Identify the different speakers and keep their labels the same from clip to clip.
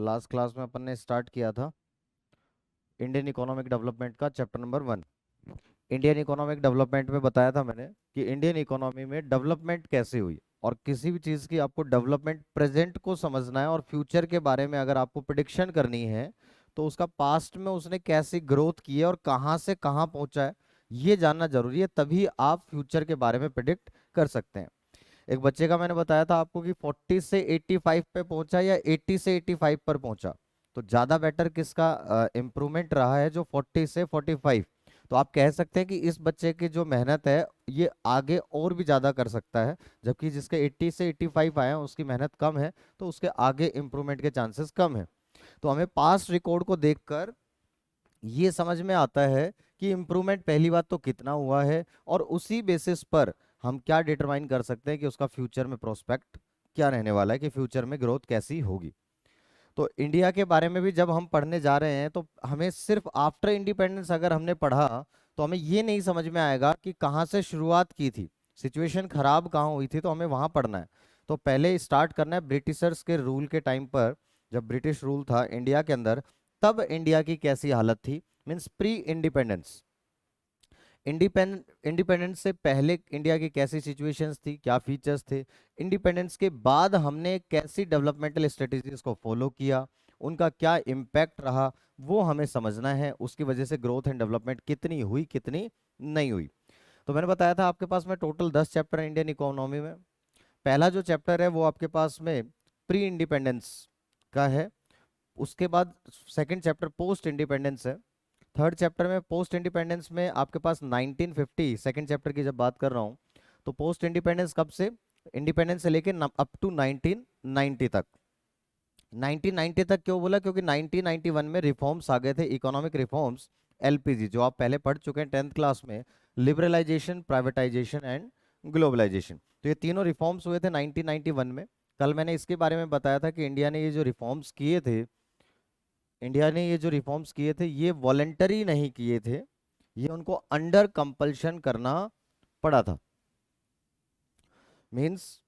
Speaker 1: Last class में अपन ने start किया था इंडियन इकोनॉमिक डेवलपमेंट का chapter number 1। Indian economic development में बताया था मैंने कि इंडियन इकोनॉमी में डेवलपमेंट कैसे हुई, और किसी भी चीज़ की आपको डेवलपमेंट प्रेजेंट को समझना है और फ्यूचर के बारे में अगर आपको प्रिडिक्शन करनी है तो उसका पास्ट में उसने कैसी ग्रोथ की है और कहाँ से कहाँ पहुंचा है, ये जानना जरूरी है। तभी आप फ्यूचर के बारे में प्रिडिक्ट कर सकते हैं। एक बच्चे का मैंने बताया था आपको कि 40 से 85 पे पहुंचा या 80 से 85 पर पहुंचा, तो ज्यादा बेटर किसका इम्प्रूवमेंट रहा है, जो 40 से 45। तो आप कह सकते हैं कि इस बच्चे की जो मेहनत है ये आगे और भी ज्यादा कर सकता है, जबकि जिसके 80 से 85 आए हैं उसकी मेहनत कम है, तो उसके आगे इम्प्रूवमेंट के चांसेस कम है। तो हमें पास्ट रिकॉर्ड को देखकर ये समझ में आता है कि इम्प्रूवमेंट पहली बात तो कितना हुआ है, और उसी बेसिस पर हम क्या डिटरमाइन कर सकते हैं कि उसका फ्यूचर में प्रोस्पेक्ट क्या रहने वाला है, कि फ्यूचर में ग्रोथ कैसी होगी। तो इंडिया के बारे में भी जब हम पढ़ने जा रहे हैं तो हमें सिर्फ आफ्टर इंडिपेंडेंस अगर हमने पढ़ा तो हमें ये नहीं समझ में आएगा कि कहाँ से शुरुआत की थी, सिचुएशन खराब कहाँ हुई थी, तो हमें वहां पढ़ना है। तो पहले स्टार्ट करना है ब्रिटिशर्स के रूल के टाइम पर, जब ब्रिटिश रूल था इंडिया के अंदर, तब इंडिया की कैसी हालत थी, मीन्स प्री इंडिपेंडेंस। इंडिपेंडेंस से पहले इंडिया की कैसी सिचुएशंस थी, क्या फीचर्स थे, इंडिपेंडेंस के बाद हमने कैसी डेवलपमेंटल स्ट्रेटजीज को फॉलो किया, उनका क्या इम्पैक्ट रहा, वो हमें समझना है। उसकी वजह से ग्रोथ एंड डेवलपमेंट कितनी हुई कितनी नहीं हुई। तो मैंने बताया था आपके पास में टोटल 10 चैप्टर है इंडियन इकोनॉमी में। पहला जो चैप्टर है वो आपके पास में प्री इंडिपेंडेंस का है। उसके बाद सेकंड चैप्टर पोस्ट इंडिपेंडेंस है। थर्ड चैप्टर में पोस्ट इंडिपेंडेंस में आपके पास 1950 सेकंड चैप्टर की जब बात कर रहा हूँ, तो पोस्ट इंडिपेंडेंस कब से, इंडिपेंडेंस से लेके अप टू 1990 तक। 1990 तक क्यों बोला, क्योंकि 1991 में रिफॉर्म्स आ गए थे, इकोनॉमिक रिफॉर्म्स, एलपीजी, जो आप पहले पढ़ चुके हैं 10th क्लास में, लिबरलाइजेशन, प्राइवेटाइजेशन एंड ग्लोबलाइजेशन। तो ये तीनों रिफॉर्म्स हुए थे 1991 में। कल मैंने इसके बारे में बताया था कि इंडिया ने ये जो रिफॉर्म्स किए थे, ये वॉलेंटरी नहीं किए थे, ये उनको अंडर कंपल्शन करना पड़ा था। मींस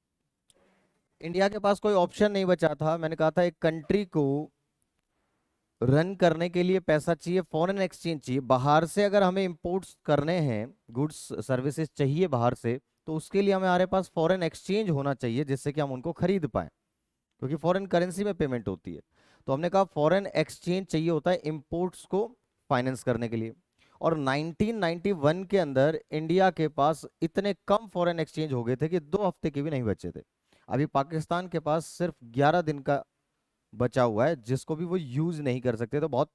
Speaker 1: इंडिया के पास कोई ऑप्शन नहीं बचा था। मैंने कहा था एक कंट्री को रन करने के लिए पैसा चाहिए, फॉरेन एक्सचेंज चाहिए। बाहर से अगर हमें इंपोर्ट्स करने हैं, गुड्स सर्विसेज चाहिए बाहर से, तो उसके लिए हमारे पास फॉरेन एक्सचेंज होना चाहिए जिससे कि हम उनको खरीद पाएं, क्योंकि फॉरेन करेंसी में पेमेंट होती है। तो हमने कहा फॉरेन एक्सचेंज चाहिए होता है इंपोर्ट्स को फाइनेंस करने के लिए। और 1991 के अंदर इंडिया के पास इतने कम फॉरेन एक्सचेंज हो गए थे कि 2 हफ्ते के भी नहीं बचे थे। अभी पाकिस्तान के पास सिर्फ 11 दिन का बचा हुआ है, जिसको भी वो यूज नहीं कर सकते। तो बहुत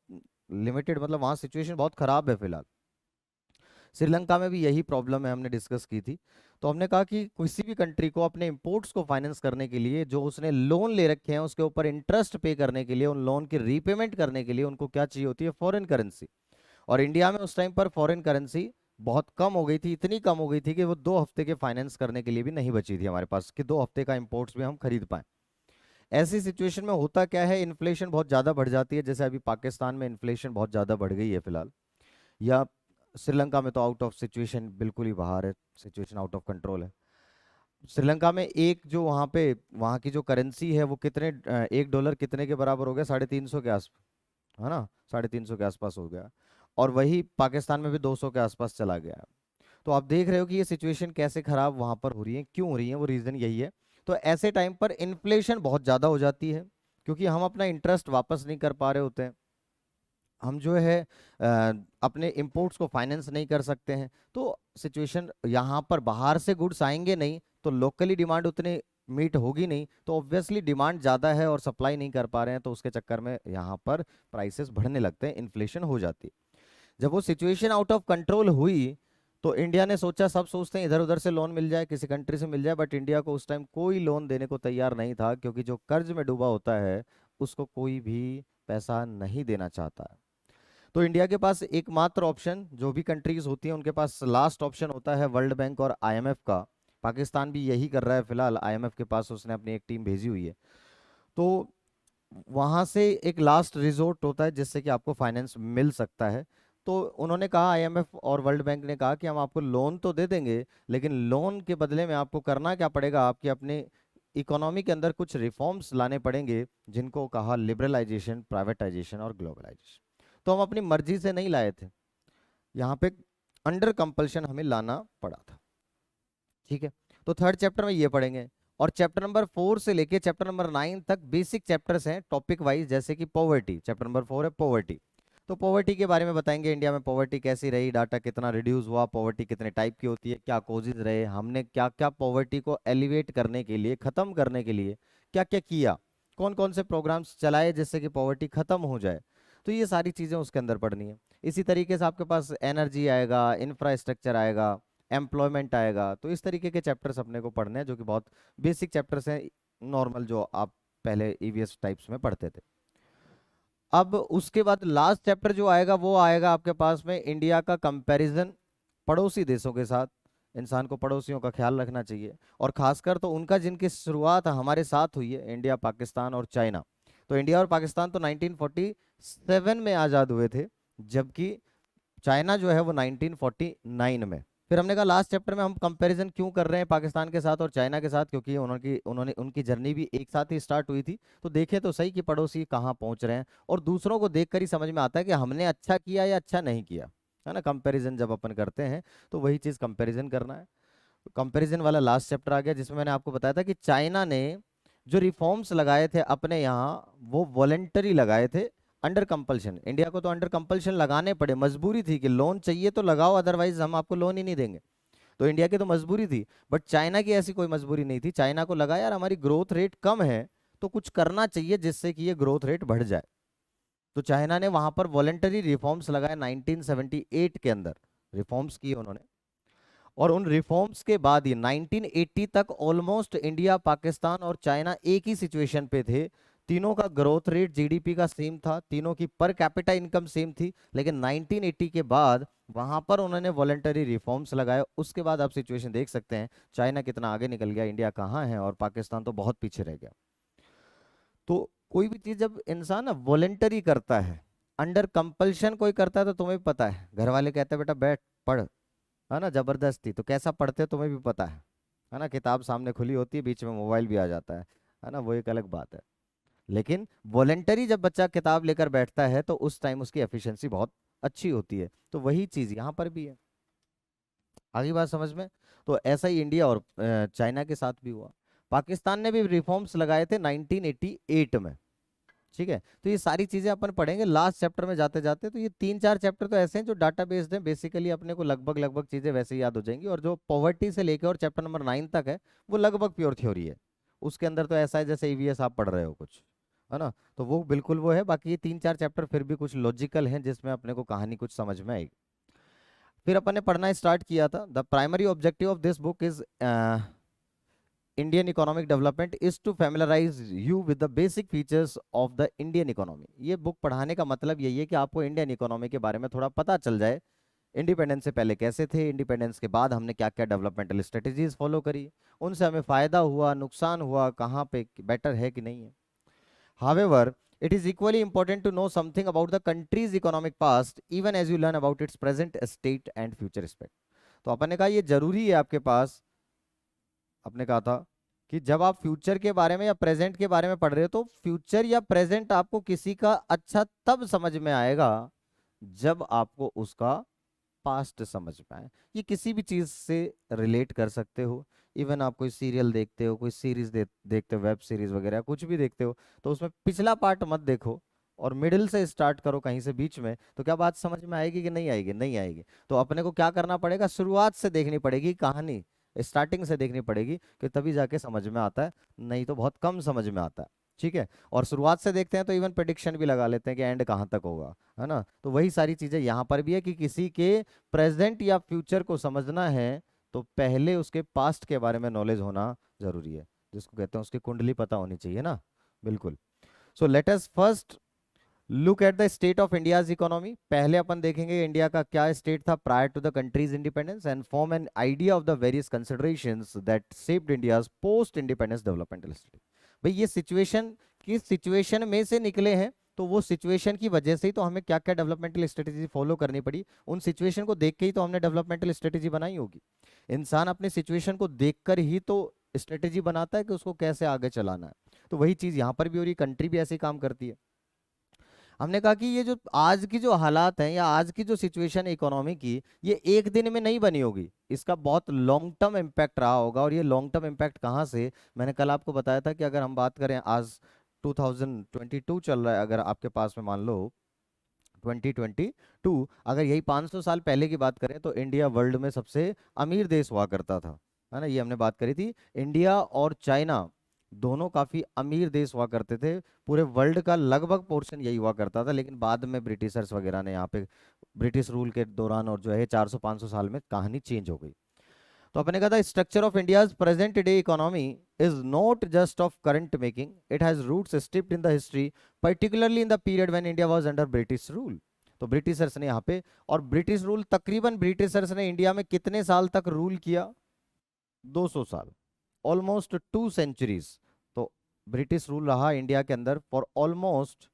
Speaker 1: लिमिटेड, मतलब वहां सिचुएशन बहुत खराब है फिलहाल। श्रीलंका में भी यही प्रॉब्लम है, हमने डिस्कस की थी। तो हमने कहा कि किसी भी कंट्री को अपने इंपोर्ट्स को फाइनेंस करने के लिए, जो उसने लोन ले रखे हैं उसके ऊपर इंटरेस्ट पे करने के लिए, उन लोन की रीपेमेंट करने के लिए उनको क्या चाहिए होती है, फॉरेन करेंसी। और इंडिया में उस टाइम पर फॉरेन करेंसी बहुत कम हो गई थी, इतनी कम हो गई थी कि वो 2 हफ्ते के फाइनेंस करने के लिए भी नहीं बची थी हमारे पास, कि 2 हफ्ते का इंपोर्ट्स भी हम खरीद पाए। ऐसी सिचुएशन में होता क्या है, इन्फ्लेशन बहुत ज्यादा बढ़ जाती है। जैसे अभी पाकिस्तान में इन्फ्लेशन बहुत ज्यादा बढ़ गई है फिलहाल, या श्रीलंका में तो आउट ऑफ सिचुएशन, बिल्कुल ही बाहर है, सिचुएशन आउट ऑफ कंट्रोल है। श्रीलंका में एक जो वहाँ पे, वहाँ की जो करेंसी है वो कितने, $1 कितने के बराबर हो गया, 350 के आस, है ना, 350 के आसपास हो गया। और वही पाकिस्तान में भी 200 के आसपास चला गया। तो आप देख रहे हो कि ये सिचुएशन कैसे खराब वहां पर हो रही है, क्यों हो रही है, वो रीजन यही है। तो ऐसे टाइम पर इन्फ्लेशन बहुत ज्यादा हो जाती है, क्योंकि हम अपना इंटरेस्ट वापस नहीं कर पा रहे होते हैं। हम जो है अपने इंपोर्ट्स को फाइनेंस नहीं कर सकते हैं। तो सिचुएशन यहाँ पर, बाहर से गुड्स आएंगे नहीं तो लोकली डिमांड उतनी मीट होगी नहीं, तो ऑब्वियसली डिमांड ज़्यादा है और सप्लाई नहीं कर पा रहे हैं, तो उसके चक्कर में यहाँ पर प्राइसेस बढ़ने लगते हैं, इन्फ्लेशन हो जाती है। जब वो सिचुएशन आउट ऑफ कंट्रोल हुई तो इंडिया ने सोचा, सब सोचते हैं इधर उधर से लोन मिल जाए, किसी कंट्री से मिल जाए, बट इंडिया को उस टाइम कोई लोन देने को तैयार नहीं था, क्योंकि जो कर्ज में डूबा होता है उसको कोई भी पैसा नहीं देना चाहता है। तो इंडिया के पास एकमात्र ऑप्शन, जो भी कंट्रीज होती हैं उनके पास लास्ट ऑप्शन होता है वर्ल्ड बैंक और आईएमएफ का। पाकिस्तान भी यही कर रहा है फिलहाल, आईएमएफ के पास उसने अपनी एक टीम भेजी हुई है। तो वहां से एक लास्ट रिजोर्ट होता है जिससे कि आपको फाइनेंस मिल सकता है। तो उन्होंने कहा, आईएमएफ और वर्ल्ड बैंक ने कहा कि हम आपको लोन तो दे देंगे, लेकिन लोन के बदले में आपको करना क्या पड़ेगा, आपकी अपनी इकोनॉमी के अंदर कुछ रिफॉर्म्स लाने पड़ेंगे, जिनको कहा लिबरलाइजेशन, प्राइवेटाइजेशन और ग्लोबलाइजेशन। तो हम अपनी मर्जी से नहीं लाए थे, यहाँ पे अंडर कंपल्शन हमें लाना पड़ा था। ठीक है, तो थर्ड चैप्टर में ये पढ़ेंगे, और चैप्टर नंबर 4 से लेके चैप्टर नंबर 9 तक बेसिक चैप्टर्स हैं टॉपिक वाइज, जैसे कि पॉवर्टी, चैप्टर नंबर 4 है पॉवर्टी। तो पॉवर्टी के बारे में बताएंगे, इंडिया में पॉवर्टी कैसी रही, डाटा कितना रिड्यूस हुआ, पॉवर्टी कितने टाइप की होती है, क्या कॉजेज रहे, हमने क्या क्या पॉवर्टी को एलिवेट करने के लिए, खत्म करने के लिए क्या क्या किया, कौन कौन से प्रोग्राम्स चलाए जिससे कि पॉवर्टी खत्म हो जाए। तो ये सारी चीजें उसके अंदर पढ़नी है। इसी तरीके से आपके पास एनर्जी आएगा, इंफ्रास्ट्रक्चर आएगा, एम्प्लॉयमेंट आएगा। तो इस तरीके के चैप्टर्स अपने को पढ़ने हैं, जो कि बहुत बेसिक चैप्टर्स हैं, नॉर्मल जो आप पहले ईवीएस टाइप्स में पढ़ते थे। अब उसके बाद लास्ट चैप्टर जो आएगा वो आएगा आपके पास में इंडिया का कंपैरिजन पड़ोसी देशों के साथ। इंसान को पड़ोसियों का ख्याल रखना चाहिए, और खासकर तो उनका जिनकी शुरुआत हमारे साथ हुई है, इंडिया, पाकिस्तान और चाइना। तो इंडिया और पाकिस्तान तो 1947 में आज़ाद हुए थे, जबकि चाइना जो है वो 1949 में। फिर हमने कहा लास्ट चैप्टर में हम कंपैरिजन क्यों कर रहे हैं पाकिस्तान के साथ और चाइना के साथ, क्योंकि उन्होंने उनकी जर्नी भी एक साथ ही स्टार्ट हुई थी। तो देखें तो सही कि पड़ोसी कहाँ पहुंच रहे हैं, और दूसरों को देखकर ही समझ में आता है कि हमने अच्छा किया या अच्छा नहीं किया, है ना। कंपैरिजन जब अपन करते हैं तो वही चीज़ कंपैरिजन करना है। कंपैरिजन वाला लास्ट चैप्टर आ गया, जिसमें मैंने आपको बताया था कि चाइना ने जो रिफॉर्म्स लगाए थे अपने यहाँ, वो वॉलेंटरी लगाए थे, अंडर कंपल्शन। इंडिया को तो अंडर कंपल्शन लगाने पड़े, मजबूरी थी कि लोन चाहिए तो लगाओ, अदरवाइज हम आपको लोन ही नहीं देंगे। तो इंडिया की तो मजबूरी थी, बट चाइना की ऐसी कोई मजबूरी नहीं थी। चाइना को लगा यार हमारी ग्रोथ रेट कम है, तो कुछ करना चाहिए जिससे कि ये ग्रोथ रेट बढ़ जाए। तो चाइना ने वहां पर वॉलेंटरी रिफॉर्म्स लगाए, 1978 के अंदर रिफॉर्म्स किए उन्होंने। और उन रिफॉर्म्स के बाद ही 1980 तक ऑलमोस्ट इंडिया, पाकिस्तान और चाइना एक ही सिचुएशन पे थे। तीनों का ग्रोथ रेट जीडीपी का सेम था, तीनों की पर कैपिटा इनकम सेम थी, लेकिन 1980 के बाद वहां पर उन्होंने वॉलेंटरी रिफॉर्म्स लगाए। उसके बाद आप सिचुएशन देख सकते हैं, चाइना कितना आगे निकल गया, इंडिया कहाँ है, और पाकिस्तान तो बहुत पीछे रह गया। तो कोई भी चीज जब इंसान वॉलेंटरी करता है, अंडर कंपल्शन कोई करता है, तो तुम्हें भी पता है, घर वाले कहते हैं बेटा बैठ पढ़, है ना, जबरदस्ती, तो कैसा पढ़ते हो तुम्हें भी पता है ना। किताब सामने खुली होती है, बीच में मोबाइल भी आ जाता है ना, वो एक अलग बात है। लेकिन वॉलेंटरी जब बच्चा किताब लेकर बैठता है तो उस टाइम उसकी एफिशिएंसी बहुत अच्छी होती है। तो वही चीज यहाँ पर भी है। आगे बात समझ में। तो ऐसा ही इंडिया और चाइना के साथ भी हुआ। पाकिस्तान ने भी रिफॉर्म्स लगाए थे 1988 में। ठीक है, तो ये सारी चीजें अपन पढ़ेंगे लास्ट चैप्टर में जाते जाते। तो ये 3-4 चैप्टर तो ऐसे हैं जो डाटा बेस्ड हैं, बेसिकली अपने को लगभग लगभग चीजें वैसे ही याद हो जाएंगी। और जो पॉवर्टी से लेकर और चैप्टर नंबर 9 तक है, वो लगभग प्योर थ्योरी है। उसके अंदर तो ऐसा है जैसे ईवीएस आप पढ़ रहे हो कुछ, है ना। तो वो बिल्कुल वो है। बाकी ये 3-4 चैप्टर फिर भी कुछ लॉजिकल हैं, जिसमें अपने को कहानी कुछ समझ में आएगी। फिर अपन ने पढ़ना स्टार्ट किया था, the primary objective of this book is Indian economic development is to familiarise you with the basic features of the Indian economy. ये बुक पढ़ाने का मतलब यही है कि आपको इंडियन इकोनॉमी के बारे में थोड़ा पता चल जाए। इंडिपेंडेंस से पहले कैसे थे, इंडिपेंडेंस के बाद हमने क्या क्या डेवलपमेंटल स्ट्रेटेजीज फॉलो करी, उनसे हमें फायदा हुआ, नुकसान हुआ, कहाँ पे बेटर है कि नहीं है। However it is equally important to know something about the country's economic past even as you learn about its present state and future aspect। तो अपन ने कहा ये जरूरी है आपके पास। आपने कहा था कि जब आप फ्यूचर के बारे में या प्रेजेंट के बारे में पढ़ रहे हो, तो फ्यूचर या प्रेजेंट आपको किसी का अच्छा तब समझ में आएगा जब आपको उसका पास्ट समझ में आए। ये किसी भी चीज से रिलेट कर सकते हो। इवन आप कोई सीरियल देखते हो, कोई सीरीज देखते हो, वेब सीरीज वगैरह कुछ भी देखते हो, तो उसमें पिछला पार्ट मत देखो और मिडिल से स्टार्ट करो, कहीं से बीच में। तो क्या बात समझ में आएगी कि नहीं आएगी? नहीं आएगी। तो अपने को क्या करना पड़ेगा, शुरुआत से देखनी पड़ेगी कहानी, स्टार्टिंग से देखनी पड़ेगी, कि तभी जाके समझ में आता है, नहीं तो बहुत कम समझ में आता है। ठीक है, और शुरुआत से देखते हैं तो इवन प्रेडिक्शन भी लगा लेते हैं कि एंड कहाँ तक होगा, है ना। तो वही सारी चीजें यहाँ पर भी है कि किसी के प्रेजेंट या फ्यूचर को समझना है तो पहले उसके पास्ट के बारे में नॉलेज होना जरूरी है, जिसको कहते हैं उसकी कुंडली पता होनी चाहिए ना। बिल्कुल। So let us first look at the state of India's economy. पहले अपन देखेंगे इंडिया का क्या स्टेट था prior to the country's independence, and form an idea of the various considerations that shaped India's post independence developmental state. भाई ये situation किस situation में से निकले हैं, तो वो सिचुएशन की वजह से ही तो हमें क्या क्या डेवलपमेंटल स्ट्रेटेजी फॉलो करनी पड़ी। उन सिचुएशन को देख के ही तो हमने डेवलपमेंटल स्ट्रेटेजी बनाई होगी। इंसान अपने सिचुएशन को देखकर ही तो स्ट्रेटेजी बनाता है कि उसको कैसे आगे चलाना है। तो वही चीज यहाँ पर भी हो रही, कंट्री भी ऐसे ही काम करती है। हमने कहा कि ये जो आज की जो हालात हैं या आज की जो सिचुएशन है इकोनॉमी की, ये एक दिन में नहीं बनी होगी, इसका बहुत लॉन्ग टर्म इम्पैक्ट रहा होगा। और ये लॉन्ग टर्म इम्पैक्ट कहाँ से, मैंने कल आपको बताया था कि अगर हम बात करें आज 2022 चल रहा है, अगर आपके पास में मान लो 2022, अगर यही 500 साल पहले की बात करें तो इंडिया वर्ल्ड में सबसे अमीर देश हुआ करता था, है ना। ये हमने बात करी थी, इंडिया और चाइना दोनों काफी अमीर देश हुआ करते थे, पूरे वर्ल्ड का लगभग पोर्शन यही हुआ करता था। लेकिन बाद में ब्रिटिशर्स वगैरह ने यहाँ पे ब्रिटिश रूल के दौरान और जो है 400-500 साल में कहानी चेंज हो गई। तो अपने कहा था structure of India's present day economy is not just of current making, it has roots steeped in the history, particularly in the period when India was under British rule. तो ब्रिटिशर्स ने यहाँ पे, और ब्रिटिश रूल तकरीबन Britishers ने India में कितने साल तक रूल किया, 200 साल, ऑलमोस्ट 2 सेंचुरीज। तो ब्रिटिश रूल रहा इंडिया के अंदर for almost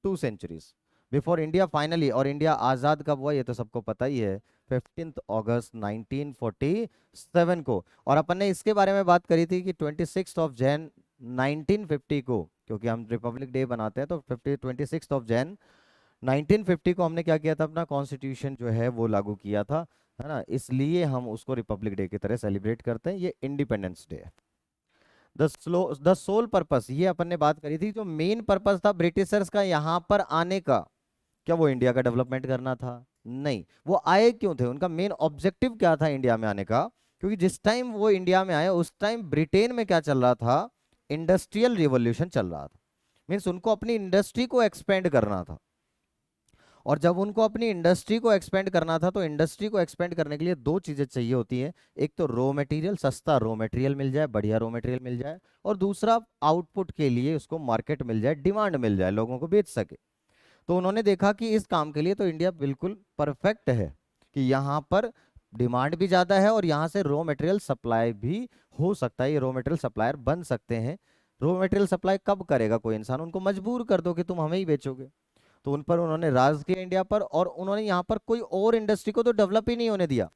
Speaker 1: 2 centuries before India finally, और इंडिया आजाद कब हुआ ये तो सबको पता ही है, 15 अगस्त 1947 को। और अपन ने इसके बारे में बात करी थी कि 26 जनवरी 1950 को, क्योंकि हम रिपब्लिक डे बनाते हैं, तो 26 जनवरी 1950 को हमने क्या किया था, अपना कॉन्स्टिट्यूशन जो है वो लागू किया था, है ना। इसलिए हम उसको रिपब्लिक डे की तरह सेलिब्रेट करते हैं, ये इंडिपेंडेंस डे है। द सोल पर्पस, ये अपन ने बात करी थी, जो मेन पर्पस था ब्रिटिशर्स का यहाँ पर आने का, क्या वो इंडिया का डेवलपमेंट करना था? नहीं। वो आए क्यों थे, उनका मेन ऑब्जेक्टिव क्या था इंडिया में आने का? क्योंकि जिस टाइम वो इंडिया में आए उस टाइम ब्रिटेन में क्या चल रहा था, इंडस्ट्रियल रिवॉल्यूशन चल रहा था। मीन्स उनको अपनी इंडस्ट्री को एक्सपेंड करना था। और जब उनको अपनी इंडस्ट्री को एक्सपेंड करना था, तो इंडस्ट्री को एक्सपेंड करने के लिए दो चीजें चाहिए होती हैं, एक तो रॉ मटेरियल, सस्ता रॉ मटेरियल मिल जाए, बढ़िया रॉ मटेरियल मिल जाए, और दूसरा आउटपुट के लिए उसको मार्केट मिल जाए, डिमांड मिल जाए, लोगों को बेच सके। तो उन्होंने देखा कि इस काम के लिए तो इंडिया बिल्कुल परफेक्ट है, कि यहाँ पर डिमांड भी ज़्यादा है और यहाँ से रॉ मटेरियल सप्लाई भी हो सकता है, ये रॉ मटेरियल सप्लायर बन सकते हैं। रॉ मटेरियल सप्लाई कब करेगा कोई इंसान, उनको मजबूर कर दो कि तुम हमें ही बेचोगे। तो उन पर उन्होंने राज किया इंडिया पर, और उन्होंने यहाँ पर कोई और इंडस्ट्री को तो डेवलप ही नहीं होने दिया।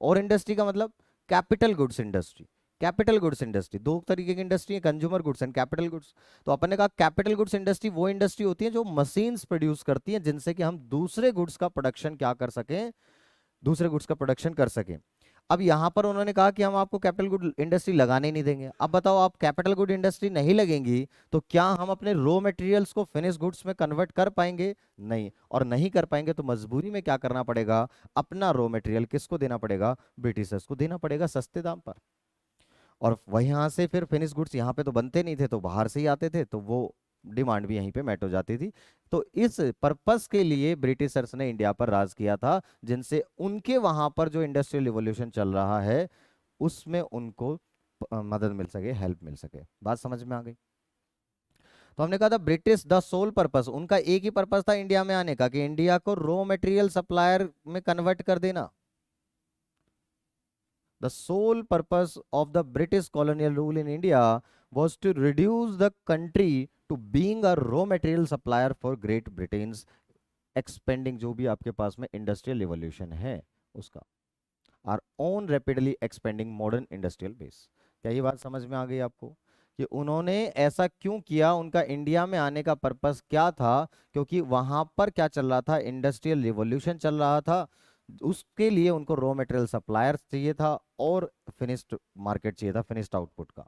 Speaker 1: और इंडस्ट्री का मतलब capital goods industry. Capital goods industry दो तरीके की इंडस्ट्री है, consumer goods and capital goods. तो अपन ने कहा कैपिटल गुड्स इंडस्ट्री वो इंडस्ट्री होती है जो मशीन्स प्रोड्यूस करती है, जिनसे कि हम दूसरे गुड्स का प्रोडक्शन क्या कर सकें, दूसरे गुड्स का प्रोडक्शन कर सकें। अब यहाँ पर उन्होंने कहा कि हम आपको कैपिटल गुड इंडस्ट्री लगाने नहीं देंगे। अब बताओ, आप कैपिटल गुड इंडस्ट्री नहीं लगेंगी तो क्या हम अपने रॉ मटेरियल्स को फिनिश गुड्स में कन्वर्ट कर पाएंगे? नहीं। और नहीं कर पाएंगे तो मजबूरी में क्या करना पड़ेगा, अपना रॉ मटेरियल किसको देना पड़ेगा, ब्रिटिशर्स को देना पड़ेगा सस्ते दाम पर। और वहां से फिर फिनिश गुड्स यहाँ पे तो बनते नहीं थे, तो बाहर से ही आते थे, तो वो डिमांड भी यहीं पे मैट हो जाती थी। तो इस पर्पस के लिए ब्रिटिशर्स ने इंडिया पर राज किया था, जिनसे उनके वहां पर जो इंडस्ट्रियल रिवॉल्यूशन चल रहा है उसमें उनको मदद मिल सके, हेल्प मिल सके। बात समझ में आ गई? तो हमने कहा था ब्रिटिश द सोल पर्पस, उनका एक ही पर्पस था इंडिया में आने का, कि इंडिया को रॉ मटेरियल सप्लायर में कन्वर्ट कर देना। The sole purpose of the British colonial rule in India was to reduce the country to being a raw material supplier for Great Britain's expanding, जो भी आपके पास में इंडस्ट्रियल रिवॉल्यूशन है उसका, our own rapidly expanding modern industrial base। क्या ये बात समझ में आ गई आपको कि उन्होंने ऐसा क्यों किया, उनका इंडिया में आने का पर्पस क्या था? क्योंकि वहां पर क्या चल रहा था, इंडस्ट्रियल रिवॉल्यूशन चल रहा था, उसके लिए उनको रॉ मटेरियल सप्लायर्स चाहिए था और फिनिश्ड मार्केट चाहिए था, फिनिश्ड आउटपुट का।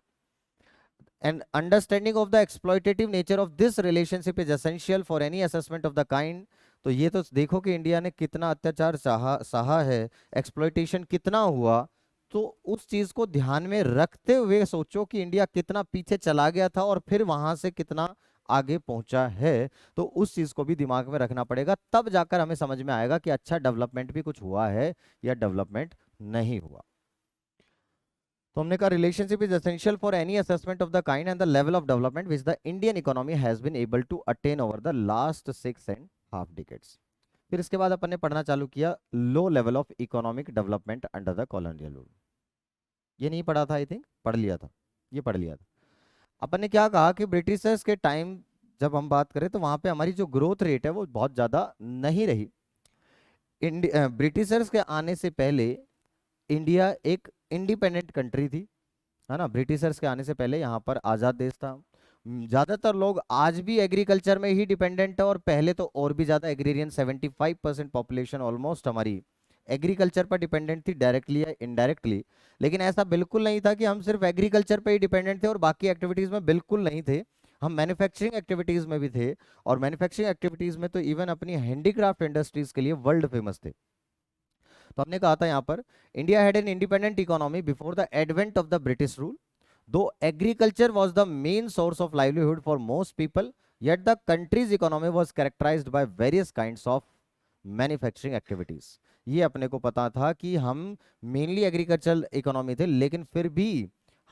Speaker 1: And understanding of the exploitative nature of this relationship is essential for any assessment of the kind. तो ये तो देखो कि इंडिया ने कितना अत्याचार सहा है, एक्सप्लॉयटेशन कितना हुआ, तो उस चीज को ध्यान में रखते हुए सोचो कि इंडिया कितना पीछे चला गया था और फिर वहां से कितना आगे पहुंचा है। तो उस चीज को भी दिमाग में रखना पड़ेगा, तब जाकर हमें समझ में आएगा कि अच्छा डेवलपमेंट भी कुछ हुआ है या डेवलपमेंट नहीं हुआ। तो हमने कहा relationship is essential for any assessment of the kind and the level of development which the Indian economy has been able to attain over the last 6.5 decades. फिर इसके बाद अपन ने पढ़ना चालू किया low level of economic development under the colonial rule. ये नहीं पढ़ा था, आई थिंक पढ़ लिया था, ये पढ़ लिया था। अपन ने क्या कहा कि ब्रिटिशर्स के टाइम जब हम बात करें तो वहां पे हमारी जो ग्रोथ रेट है वो बहुत ज्यादा नहीं रही। ब्रिटिशर्स के आने से पहले इंडिया एक इंडिपेंडेंट कंट्री थी, है ना, ब्रिटिशर्स के आने से पहले यहाँ पर आज़ाद देश था। ज्यादातर लोग आज भी एग्रीकल्चर में ही डिपेंडेंट है, और पहले तो और भी ज्यादा एग्रीरियन 75% पॉपुलेशन ऑलमोस्ट हमारी एग्रीकल्चर पर डिपेंडेंट थी, डायरेक्टली या इनडायरेक्टली। लेकिन ऐसा बिल्कुल नहीं था कि हम सिर्फ एग्रीकल्चर पे ही डिपेंडेंट थे और बाकी एक्टिविटीज में बिल्कुल नहीं थे। हम मैन्युफैक्चरिंग एक्टिविटीज में भी थे, और मैन्युफैक्चरिंग एक्टिविटीज में तो इवन अपनी हैंडीक्राफ्ट इंडस्ट्रीज के लिए वर्ल्ड फेमस थे। तो हमने कहा था यहाँ पर, India had an independent economy before the advent of the British rule, though agriculture was the main source of livelihood for most people, yet the country's economy was characterized by various kinds of manufacturing activities. ये अपने को पता था कि हम mainly agricultural economy थे, लेकिन फिर भी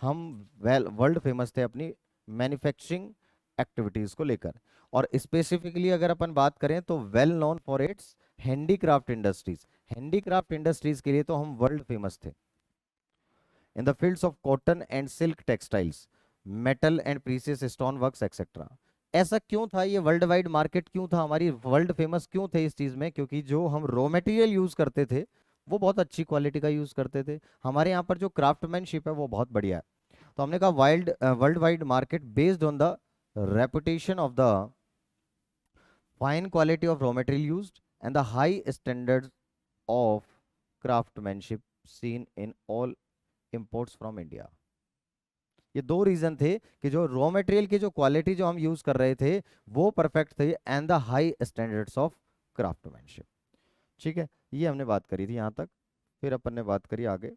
Speaker 1: हम वर्ल्ड फेमस थे अपनी मैन्युफैक्चरिंग एक्टिविटीज को लेकर। और स्पेसिफिकली अगर अपन बात करें तो well known for its handicraft industries. Handicraft industries के लिए तो हम वर्ल्ड फेमस थे। in the fields of cotton and silk textiles, metal and precious stone works etc. ऐसा क्यों था, ये वर्ल्ड वाइड मार्केट क्यों था, हमारी वर्ल्ड फेमस क्यों थे इस चीज में? क्योंकि जो हम रॉ मटेरियल यूज करते थे वो बहुत अच्छी क्वालिटी का यूज करते थे। हमारे यहाँ पर जो क्राफ्टमैनशिप है वो बहुत बढ़िया है। तो हमने कहा world wide market based on the reputation of the fine quality of raw material used and the high standards of craftsmanship seen in all imports from India. ये दो रीजन थे कि जो रॉ मटेरियल की जो क्वालिटी जो हम use कर रहे थे वो परफेक्ट थे, and the high standards of craftsmanship. ठीक है, ये हमने बात करी थी यहाँ तक। फिर अपन ने बात करी आगे।